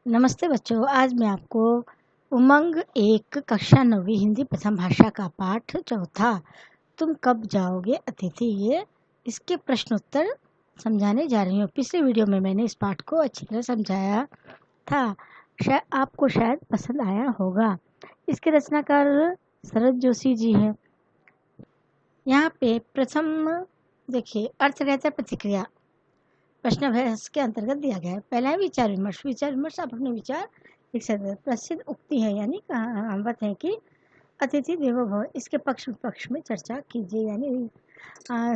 नमस्ते बच्चों, आज मैं आपको उमंग एक कक्षा 9वीं हिंदी प्रथम भाषा का पाठ चौथा तुम कब जाओगे अतिथि ये इसके प्रश्नोत्तर समझाने जा रही हूँ। पिछले वीडियो में मैंने इस पाठ को अच्छी तरह समझाया था। आपको शायद पसंद आया होगा। इसके रचनाकार शरद जोशी जी हैं। यहाँ पे प्रथम देखिए अर्थ रहता है प्रतिक्रिया। प्रश्नाभ्यास के अंतर्गत दिया गया है। पहला है विचार विमर्श। विचार विमर्श आप अपने विचार लिख सकते हैं। प्रसिद्ध उक्ति है यानी कहावत है कि अतिथि देवो भव। इसके पक्ष विपक्ष में चर्चा कीजिए। यानी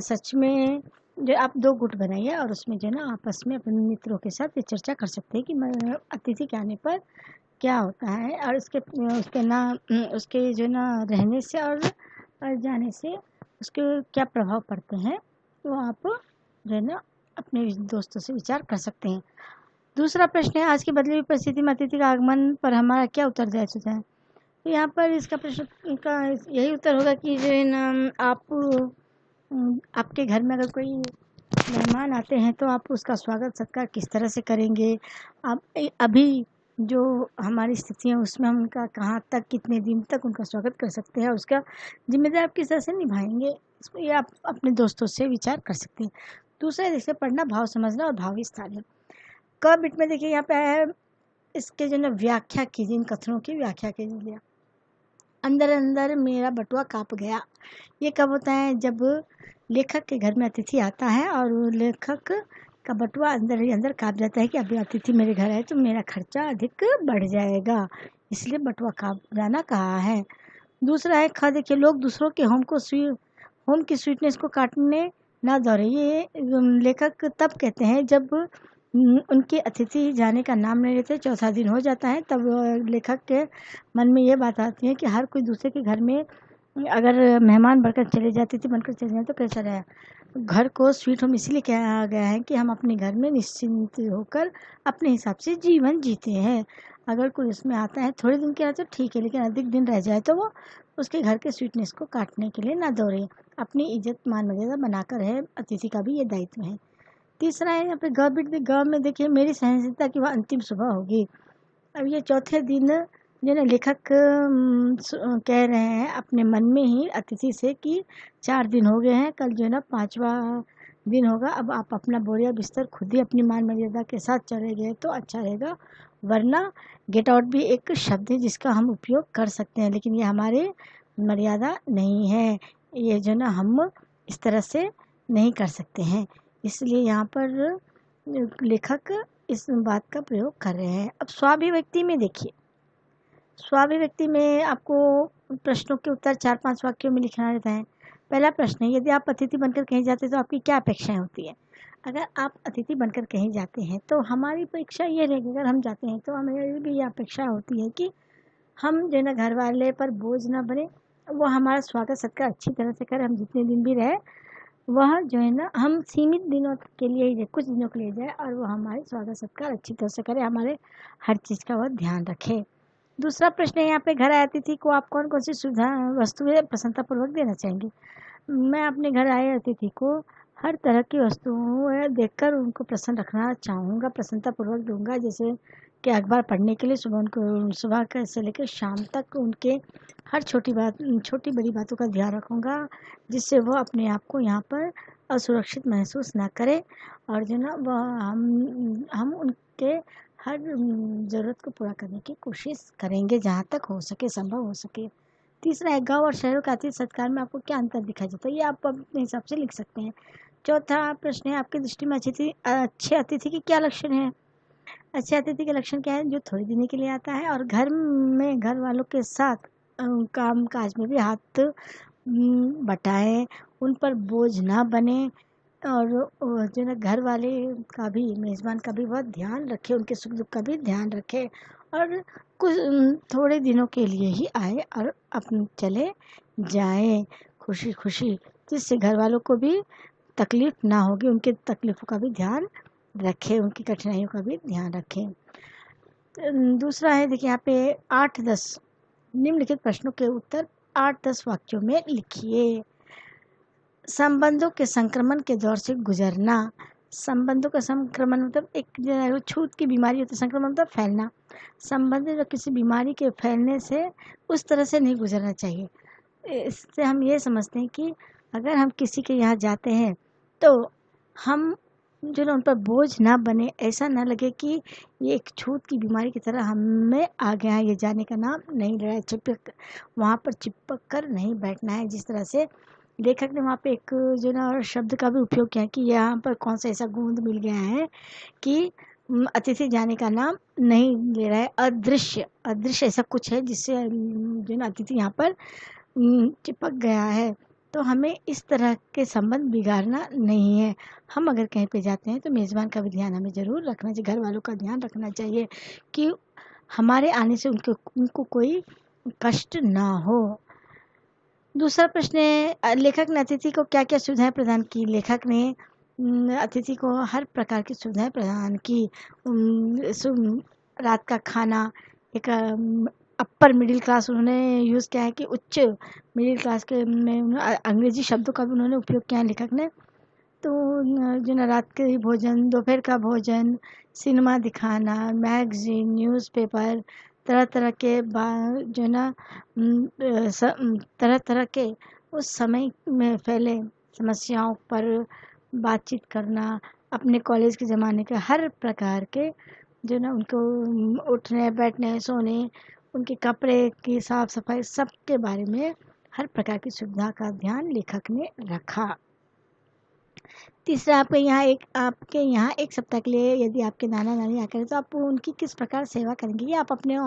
सच में जो आप दो गुट बनाइए और उसमें जो ना आपस में अपने मित्रों के साथ ये चर्चा कर सकते हैं कि अतिथि के आने पर क्या होता है और उसके जो ना रहने से और जाने से उसके क्या प्रभाव पड़ते हैं, वो आप जो है ना अपने दोस्तों से विचार कर सकते हैं। दूसरा प्रश्न है, आज की बदली हुई परिस्थिति में अतिथि का आगमन पर हमारा क्या उत्तरदायित्व है। तो यहाँ पर इसका प्रश्न का यही उत्तर होगा कि जो है ना आपके घर में अगर कोई मेहमान आते हैं तो आप उसका स्वागत सत्कार किस तरह से करेंगे। आप अभी जो हमारी स्थिति है उसमें हम उनका कहाँ तक कितने दिन तक उनका स्वागत कर सकते हैं और उसका जिम्मेदारी आप किस तरह से निभाएंगे, इसको ये आप अपने दोस्तों से विचार कर सकते हैं। दूसरा जैसे पढ़ना, भाव समझना और भाव विस्तार। क बिट में देखिए यहाँ पे है इसके जो ना व्याख्या कीजिए, इन कथनों की व्याख्या कीजिए। अंदर अंदर मेरा बटुआ काँप गया, ये कब होता है, जब लेखक के घर में अतिथि आता है और लेखक का बटुआ अंदर ही अंदर काँप जाता है कि अभी अतिथि मेरे घर आए तो मेरा खर्चा अधिक बढ़ जाएगा, इसलिए बटुआ काँप जाना कहा है। दूसरा है ख देखिए, लोग दूसरों के होम की स्वीटनेस को काटने ना दौड़े। ये लेखक तब कहते हैं जब उनके अतिथि जाने का नाम नहीं लेते, चौथा दिन हो जाता है, तब लेखक के मन में ये बात आती है कि हर कोई दूसरे के घर में अगर मेहमान बनकर चले जाते थे बनकर चले जाए तो कैसा रहा। घर को स्वीट होम इसलिए कहा गया है कि हम अपने घर में निश्चिंत होकर अपने हिसाब से जीवन जीते हैं। अगर कोई उसमें आता है थोड़े दिन के लिए तो ठीक है, लेकिन अधिक दिन रह जाए तो वो उसके घर के स्वीटनेस को काटने के लिए ना दौड़े। अपनी इज्जत मान मर्यादा बनाकर है, अतिथि का भी ये दायित्व है। तीसरा है यहाँ पे ग बिट में, ग में देखिए मेरी सहनशीलता की वह अंतिम सुबह होगी। अब ये चौथे दिन जो ना लेखक कह रहे हैं अपने मन में ही अतिथि से कि 4 दिन हो गए हैं, कल जो है ना 5वां दिन होगा, अब आप अपना बोरिया बिस्तर खुद ही अपनी मान मर्यादा के साथ चले गए तो अच्छा रहेगा, वरना गेट आउट भी एक शब्द है जिसका हम उपयोग कर सकते हैं, लेकिन ये हमारे मर्यादा नहीं है, ये जो ना हम इस तरह से नहीं कर सकते हैं, इसलिए यहाँ पर लेखक इस बात का प्रयोग कर रहे हैं। अब स्वाभिव्यक्ति में देखिए, स्वाभिव्यक्ति में आपको प्रश्नों के उत्तर 4-5 वाक्यों में लिखना रहता है। पहला प्रश्न है, यदि आप अतिथि बनकर कहीं जाते हैं तो आपकी क्या अपेक्षाएं होती है। अगर आप अतिथि बनकर कहीं जाते हैं तो हमारी अपेक्षा ये रहेगी, अगर हम जाते हैं तो हमें भी ये अपेक्षा होती है कि हम जो है ना घर वाले पर बोझ ना बने, वो हमारा स्वागत सत्कार अच्छी तरह से करें, हम जितने दिन भी रहे वह जो है ना हम सीमित दिनों के लिए ही कुछ दिनों के लिए जाए और वो हमारे स्वागत सत्कार अच्छी तरह से करे, हमारे हर चीज़ का वह ध्यान रखे। दूसरा प्रश्न है, यहाँ पे घर आए अतिथि को आप कौन कौन सी सुविधा वस्तुएं प्रसन्नतापूर्वक देना चाहेंगे। मैं अपने घर आए अतिथि को हर तरह की वस्तुएं देखकर उनको प्रसन्न रखना चाहूँगा, प्रसन्नतापूर्वक दूंगा। जैसे कि अखबार पढ़ने के लिए सुबह से लेकर शाम तक उनके हर छोटी बड़ी बातों का ध्यान रखूँगा, जिससे वो अपने आप को यहाँ पर असुरक्षित महसूस ना करे और जो ना वह हम उनके हर ज़रूरत को पूरा करने की कोशिश करेंगे जहाँ तक हो सके, संभव हो सके। तीसरा है, गाँव और शहरों का अतिथि सत्कार में आपको क्या अंतर दिखाई देता है, ये आप अपने हिसाब से लिख सकते हैं। चौथा प्रश्न है, आपकी दृष्टि में अच्छे अतिथि के क्या लक्षण हैं। अच्छे अतिथि के लक्षण क्या है, जो थोड़ी देर के लिए आता है और घर में घर वालों के साथ काम काज में भी हाथ बटाए, उन पर बोझ ना बने और जो है घर वाले का भी, मेज़बान का भी बहुत ध्यान रखे, उनके सुख दुख का भी ध्यान रखे और कुछ थोड़े दिनों के लिए ही आए और अपन चले जाएं खुशी खुशी, जिससे घर वालों को भी तकलीफ़ ना होगी, उनके तकलीफ़ों का भी ध्यान रखें, उनकी कठिनाइयों का भी ध्यान रखें। दूसरा है देखिए यहाँ पे 8-10 निम्नलिखित प्रश्नों के उत्तर 8-10 वाक्यों में लिखिए। संबंधों के संक्रमण के दौर से गुजरना, संबंधों का संक्रमण मतलब एक जो छूत की बीमारी होती है, संक्रमण मतलब फैलना। संबंध जो किसी बीमारी के फैलने से उस तरह से नहीं गुजरना चाहिए। इससे हम ये समझते हैं कि अगर हम किसी के यहाँ जाते हैं तो हम जो ना उन पर बोझ ना बने, ऐसा ना लगे कि ये एक छूत की बीमारी की तरह हमें आ गया है, ये जाने का नाम नहीं ले रहा है। चिपक वहाँ पर चिपक कर नहीं बैठना है। जिस तरह से लेखक ने वहाँ पे एक जो ना शब्द का भी उपयोग किया है कि यहाँ पर कौन सा ऐसा गूंद मिल गया है कि अतिथि जाने का नाम नहीं ले रहा है। अदृश्य अदृश्य ऐसा कुछ है जिससे जो ना अतिथि यहाँ पर चिपक गया है। तो हमें इस तरह के संबंध बिगाड़ना नहीं है। हम अगर कहीं पे जाते हैं तो मेज़बान का भी ध्यान हमें ज़रूर रखना चाहिए, घर वालों का ध्यान रखना चाहिए कि हमारे आने से उनको कोई कष्ट ना हो। दूसरा प्रश्न है, लेखक ने अतिथि को क्या क्या सुविधाएं प्रदान की। लेखक ने अतिथि को हर प्रकार की सुविधाएं प्रदान की। रात का खाना, एक अपर मिडिल क्लास उन्होंने यूज़ किया है कि उच्च मिडिल क्लास के में अंग्रेजी शब्दों का भी उन्होंने उपयोग किया है लेखक ने। तो जो ना रात के भोजन, दोपहर का भोजन, सिनेमा दिखाना, मैगजीन, न्यूज़पेपर, तरह तरह के जो ना तरह तरह के उस समय में फैले समस्याओं पर बातचीत करना, अपने कॉलेज के ज़माने के हर प्रकार के जो ना उनको उठने बैठने सोने, उनके कपड़े की साफ सफाई, सब के बारे में हर प्रकार की सुविधा का ध्यान लेखक ने रखा। तीसरा, आपके यहाँ एक सप्ताह के लिए यदि आपके नाना नानी आकर तो आप उनकी किस प्रकार सेवा करेंगे, ये आप अपने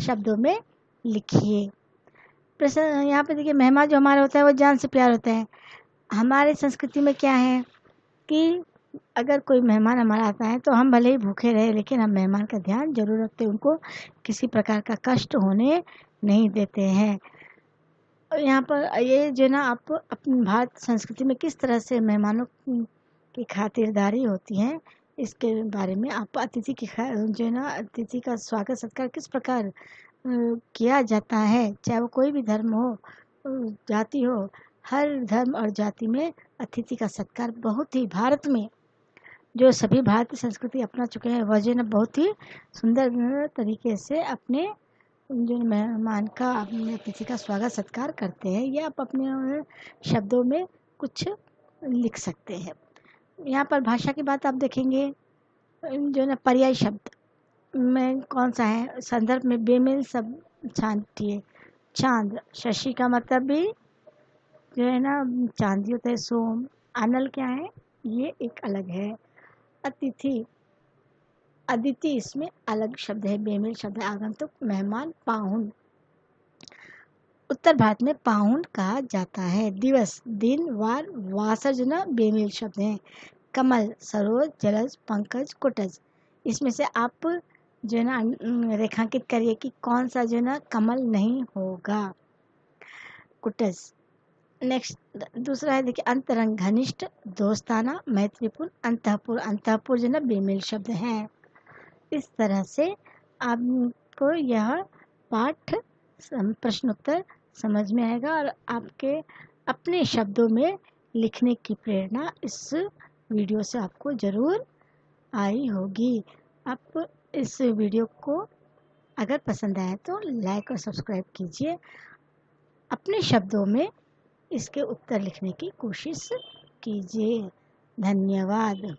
शब्दों में लिखिए। प्रश्न यहाँ पे देखिए, मेहमान जो हमारा होता है वो जान से प्यार होता है। हमारे संस्कृति में क्या है कि अगर कोई मेहमान हमारा आता है तो हम भले ही भूखे रहे लेकिन हम मेहमान का ध्यान जरूर रखते हैं, उनको किसी प्रकार का कष्ट होने नहीं देते हैं। यहाँ पर ये जो ना आप अपनी भारत संस्कृति में किस तरह से मेहमानों की खातिरदारी होती है, इसके बारे में आप अतिथि की जो ना अतिथि का स्वागत सत्कार किस प्रकार किया जाता है, चाहे वो कोई भी धर्म हो जाति हो, हर धर्म और जाति में अतिथि का सत्कार बहुत ही, भारत में जो सभी भारतीय संस्कृति अपना चुके हैं वह जो ना बहुत ही सुंदर तरीके से अपने जो मेहमान का, अपने अतिथि का स्वागत सत्कार करते हैं। ये आप अपने शब्दों में कुछ लिख सकते हैं। यहाँ पर भाषा की बात आप देखेंगे, जो ना पर्याय शब्द में कौन सा है, संदर्भ में बेमेल सब छांटिए। चांद, शशि का मतलब भी जो है ना चांदी होता है। सोम, अनल क्या है, ये एक अलग है। अतिथि, अदिति इसमें अलग शब्द है, बेमेल शब्द है। आगंतुक, मेहमान, पाहुन, उत्तर भारत में पाहुन कहा जाता है। दिवस, दिन, वार, वासर जो ना बेमेल शब्द हैं। कमल, सरोज, जलज, पंकज, कुटज, इसमें से आप जो है ना रेखांकित करिए कि कौन सा जो है ना कमल नहीं होगा, कुटज। नेक्स्ट दूसरा है देखिए, अंतरंग, घनिष्ठ, दोस्ताना, मैत्रीपूर्ण, अंतःपुर। अंतःपुर जो है ना बेमेल शब्द हैं। इस तरह से आपको यह पाठ प्रश्नोत्तर समझ में आएगा और आपके अपने शब्दों में लिखने की प्रेरणा इस वीडियो से आपको ज़रूर आई होगी। आप इस वीडियो को अगर पसंद आए तो लाइक और सब्सक्राइब कीजिए। अपने शब्दों में इसके उत्तर लिखने की कोशिश कीजिए। धन्यवाद।